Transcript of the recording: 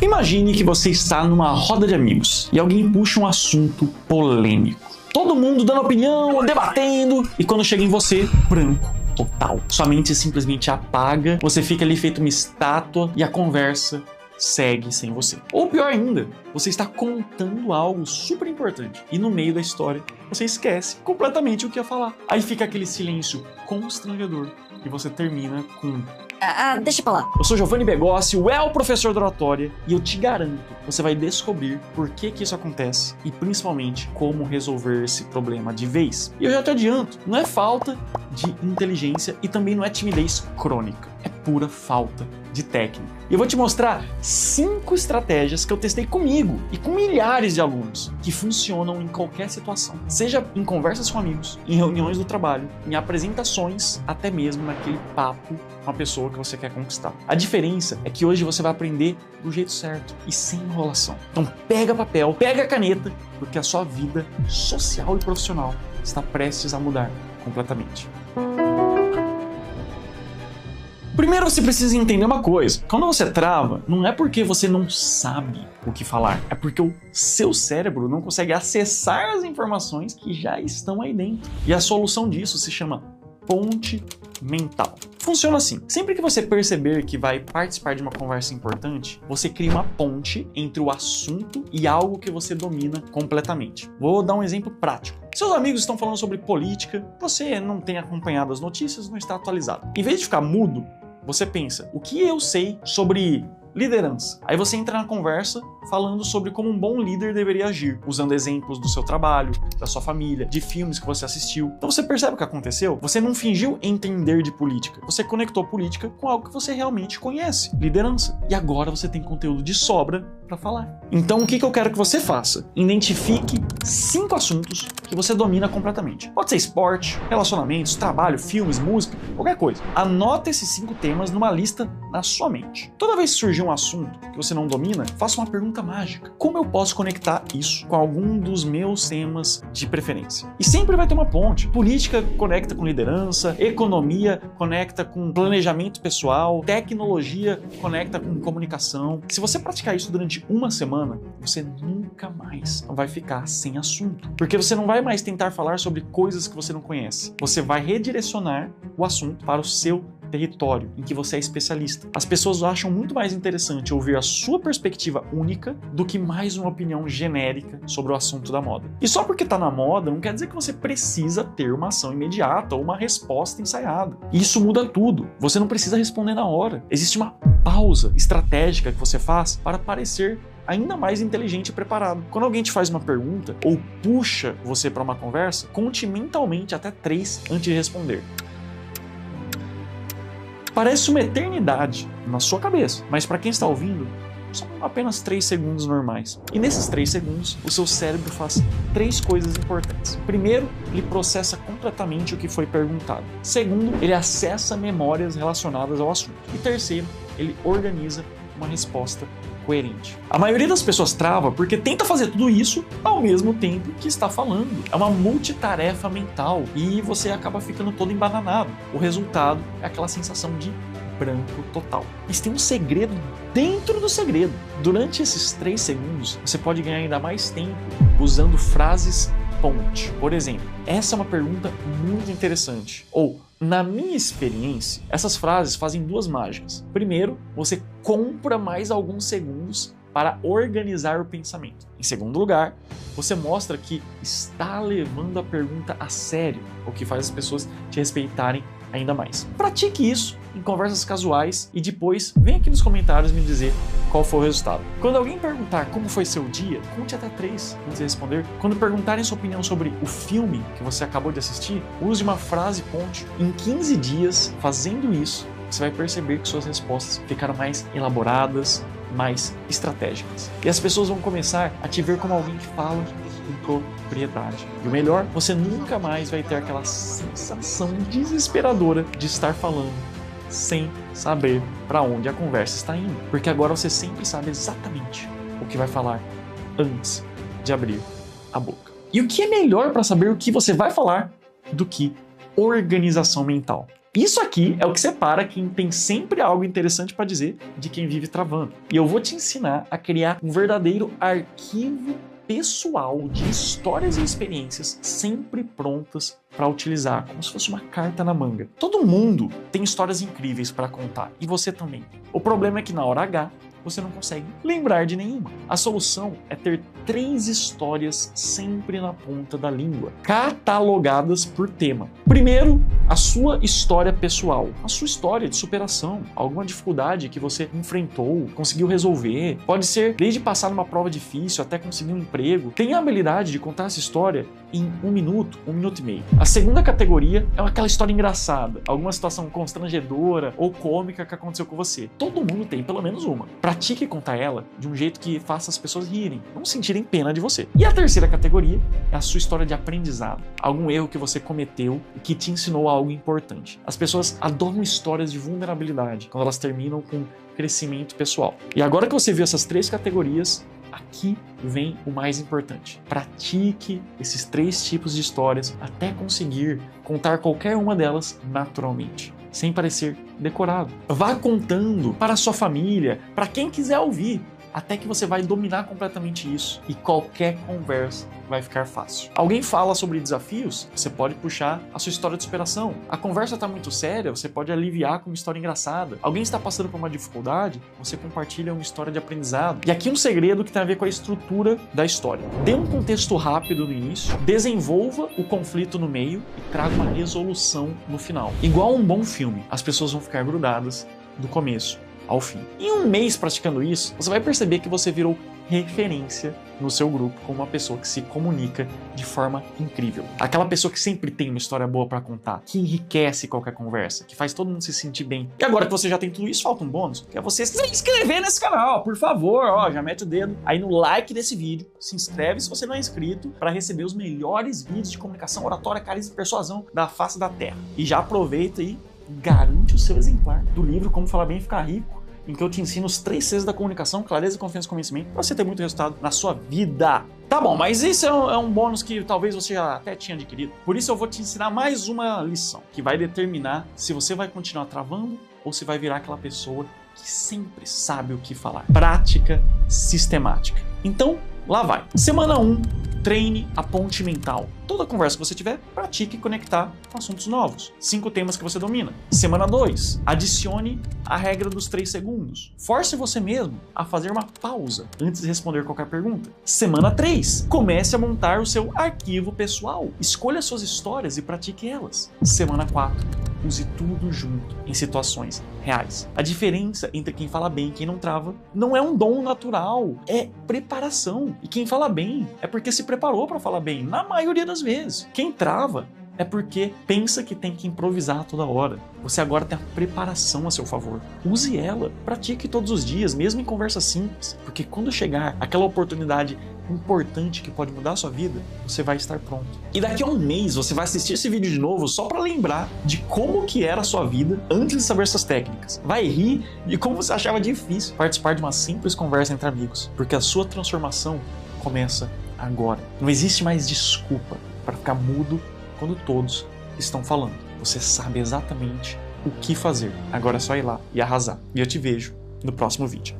Imagine que você está numa roda de amigos e alguém puxa um assunto polêmico. Todo mundo dando opinião, debatendo, e quando chega em você, branco total. Sua mente simplesmente apaga, você fica ali feito uma estátua e a conversa segue sem você. Ou pior ainda, você está contando algo super importante e no meio da história você esquece completamente o que ia falar. Aí fica aquele silêncio constrangedor e você termina com... deixa pra lá. Eu sou Giovanni Begossi, o professor da oratória, e eu te garanto, você vai descobrir por que isso acontece e principalmente como resolver esse problema de vez. E eu já te adianto, não é falta de inteligência e também não é timidez crônica, é pura falta de técnica. E eu vou te mostrar 5 estratégias que eu testei comigo e com milhares de alunos que funcionam em qualquer situação, seja em conversas com amigos, em reuniões do trabalho, em apresentações, até mesmo naquele papo com a pessoa que você quer conquistar. A diferença é que hoje você vai aprender do jeito certo e sem enrolação. Então pega papel, pega caneta, porque a sua vida social e profissional está prestes a mudar completamente. Primeiro você precisa entender uma coisa. Quando você trava, não é porque você não sabe o que falar, é porque o seu cérebro não consegue acessar as informações que já estão aí dentro. E a solução disso se chama ponte mental. Funciona assim: sempre que você perceber que vai participar de uma conversa importante, você cria uma ponte entre o assunto e algo que você domina completamente. Vou dar um exemplo prático. Seus amigos estão falando sobre política, você não tem acompanhado as notícias, não está atualizado. Em vez de ficar mudo, você pensa, o que eu sei sobre liderança? Aí você entra na conversa falando sobre como um bom líder deveria agir, usando exemplos do seu trabalho, da sua família, de filmes que você assistiu. Então você percebe o que aconteceu? Você não fingiu entender de política, você conectou política com algo que você realmente conhece, liderança. E agora você tem conteúdo de sobra para falar. Então o que eu quero que você faça? Identifique 5 assuntos que você domina completamente. Pode ser esporte, relacionamentos, trabalho, filmes, música, qualquer coisa. Anota esses 5 temas numa lista na sua mente. Toda vez que surgir um assunto que você não domina, faça uma pergunta mágica. Como eu posso conectar isso com algum dos meus temas de preferência? E sempre vai ter uma ponte. Política conecta com liderança, economia conecta com planejamento pessoal, tecnologia conecta com comunicação. Se você praticar isso durante uma semana, você nunca mais vai ficar sem assunto. Porque você não vai mais tentar falar sobre coisas que você não conhece. Você vai redirecionar o assunto para o seu território em que você é especialista. As pessoas acham muito mais interessante ouvir a sua perspectiva única do que mais uma opinião genérica sobre o assunto da moda. E só porque tá na moda não quer dizer que você precisa ter uma ação imediata ou uma resposta ensaiada. E isso muda tudo. Você não precisa responder na hora. Existe uma pausa estratégica que você faz para parecer ainda mais inteligente e preparado. Quando alguém te faz uma pergunta ou puxa você para uma conversa, conte mentalmente até 3 antes de responder. Parece uma eternidade na sua cabeça, mas para quem está ouvindo, são apenas 3 segundos normais. E nesses 3 segundos, o seu cérebro faz 3 coisas importantes. Primeiro, ele processa completamente o que foi perguntado. Segundo, ele acessa memórias relacionadas ao assunto. E terceiro, ele organiza uma resposta coerente. A maioria das pessoas trava porque tenta fazer tudo isso ao mesmo tempo que está falando. É uma multitarefa mental e você acaba ficando todo embananado. O resultado é aquela sensação de branco total. Mas tem um segredo dentro do segredo. Durante esses 3 segundos, você pode ganhar ainda mais tempo usando frases ponte. Por exemplo, essa é uma pergunta muito interessante. Ou, na minha experiência, essas frases fazem 2 mágicas. Primeiro, você compra mais alguns segundos para organizar o pensamento. Em segundo lugar, você mostra que está levando a pergunta a sério, o que faz as pessoas te respeitarem ainda mais. Pratique isso em conversas casuais e depois vem aqui nos comentários me dizer qual foi o resultado. Quando alguém perguntar como foi seu dia, conte até 3 antes de responder. Quando perguntarem sua opinião sobre o filme que você acabou de assistir, use uma frase ponte. Em 15 dias, fazendo isso, você vai perceber que suas respostas ficaram mais elaboradas, mais estratégicas. E as pessoas vão começar a te ver como alguém que fala com propriedade. E o melhor, você nunca mais vai ter aquela sensação desesperadora de estar falando sem saber para onde a conversa está indo. Porque agora você sempre sabe exatamente o que vai falar antes de abrir a boca. E o que é melhor para saber o que você vai falar do que organização mental? Isso aqui é o que separa quem tem sempre algo interessante para dizer de quem vive travando. E eu vou te ensinar a criar um verdadeiro arquivo pessoal de histórias e experiências sempre prontas para utilizar, como se fosse uma carta na manga. Todo mundo tem histórias incríveis para contar, e você também. O problema é que na hora H, você não consegue lembrar de nenhuma. A solução é ter 3 histórias sempre na ponta da língua, catalogadas por tema. Primeiro, a sua história pessoal, a sua história de superação, alguma dificuldade que você enfrentou, conseguiu resolver. Pode ser desde passar numa prova difícil até conseguir um emprego. Tenha a habilidade de contar essa história em 1 minuto, 1 minuto e meio. A segunda categoria é aquela história engraçada, alguma situação constrangedora ou cômica que aconteceu com você. Todo mundo tem pelo menos uma. Pratique contar ela de um jeito que faça as pessoas rirem, não sentirem pena de você. E a terceira categoria é a sua história de aprendizado, algum erro que você cometeu e que te ensinou algo importante. As pessoas adoram histórias de vulnerabilidade quando elas terminam com crescimento pessoal. E agora que você viu essas 3 categorias, aqui vem o mais importante. Pratique esses 3 tipos de histórias até conseguir contar qualquer uma delas naturalmente, sem parecer decorado. Vá contando para a sua família, para quem quiser ouvir, até que você vai dominar completamente isso e qualquer conversa vai ficar fácil. Alguém fala sobre desafios, você pode puxar a sua história de superação. A conversa está muito séria, você pode aliviar com uma história engraçada. Alguém está passando por uma dificuldade, você compartilha uma história de aprendizado. E aqui um segredo que tem a ver com a estrutura da história. Dê um contexto rápido no início, desenvolva o conflito no meio e traga uma resolução no final. Igual um bom filme, as pessoas vão ficar grudadas do começo ao fim. Em 1 mês praticando isso, você vai perceber que você virou referência no seu grupo como uma pessoa que se comunica de forma incrível. Aquela pessoa que sempre tem uma história boa para contar, que enriquece qualquer conversa, que faz todo mundo se sentir bem. E agora que você já tem tudo isso, falta um bônus, que é você se inscrever nesse canal, por favor, já mete o dedo aí no like desse vídeo, se inscreve se você não é inscrito para receber os melhores vídeos de comunicação, oratória, carisma e persuasão da face da Terra. E já aproveita e garante o seu exemplar do livro Como Falar Bem e Ficar Rico, em que eu te ensino os 3 Cs da comunicação: clareza, confiança e convencimento, para você ter muito resultado na sua vida. Tá bom, mas isso é um bônus que talvez você já até tinha adquirido. Por isso eu vou te ensinar mais uma lição, que vai determinar se você vai continuar travando ou se vai virar aquela pessoa que sempre sabe o que falar. Prática sistemática. Então, lá vai. Semana 1, treine a ponte mental. Toda conversa que você tiver, pratique conectar com assuntos novos. 5 temas que você domina. Semana 2, adicione a regra dos 3 segundos. Force você mesmo a fazer uma pausa antes de responder qualquer pergunta. Semana 3, comece a montar o seu arquivo pessoal. Escolha suas histórias e pratique elas. Semana 4, use tudo junto em situações reais. A diferença entre quem fala bem e quem não trava não é um dom natural, é preparação. E quem fala bem é porque se preparou para falar bem, na maioria das vezes. Quem trava é porque pensa que tem que improvisar toda hora. Você agora tem a preparação a seu favor. Use ela, pratique todos os dias, mesmo em conversas simples, porque quando chegar aquela oportunidade importante que pode mudar a sua vida, você vai estar pronto. E daqui a 1 mês você vai assistir esse vídeo de novo só para lembrar de como que era a sua vida antes de saber essas técnicas. Vai rir de como você achava difícil participar de uma simples conversa entre amigos, porque a sua transformação começa agora. Não existe mais desculpa para ficar mudo quando todos estão falando. Você sabe exatamente o que fazer. Agora é só ir lá e arrasar. E eu te vejo no próximo vídeo.